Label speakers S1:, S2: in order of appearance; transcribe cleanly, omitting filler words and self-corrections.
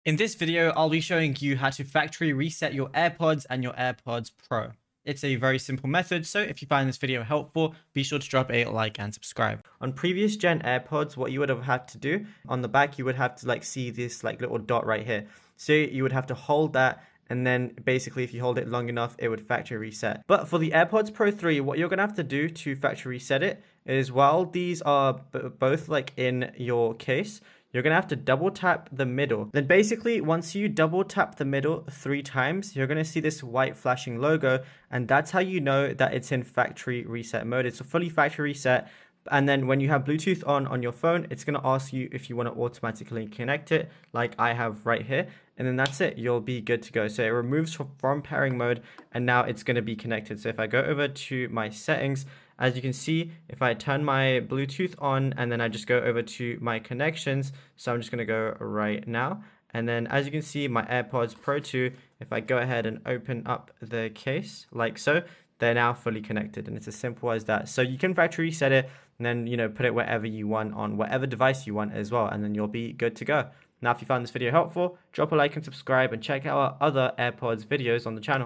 S1: In this video, I'll be showing you how to factory reset your AirPods and your AirPods Pro. It's a very simple method, so if you find this video helpful, be sure to drop a like and subscribe. On previous gen AirPods, what you would have had to do, on the back, you would have to see this little dot right here. So you would have to hold that, and then basically if you hold it long enough, it would factory reset. But for the AirPods Pro 3, what you're gonna have to do to factory reset it is, while these are both in your case, you're going to have to double tap the middle. Then basically, once you double tap the middle 3 times, you're going to see this white flashing logo, and that's how you know that it's in factory reset mode. It's a fully factory reset. And then when you have Bluetooth on your phone, it's going to ask you if you want to automatically connect it, like I have right here. And then that's it. You'll be good to go. So it removes from pairing mode, and now it's going to be connected. So if I go over to my settings, as you can see, if I turn my Bluetooth on and then I just go over to my connections, so I'm just going to go right now. And then as you can see, my AirPods Pro 2, if I go ahead and open up the case like so, they're now fully connected, and it's as simple as that. So you can factory reset it and then, put it wherever you want on whatever device you want as well, and then you'll be good to go. Now, if you found this video helpful, drop a like and subscribe, and check out our other AirPods videos on the channel.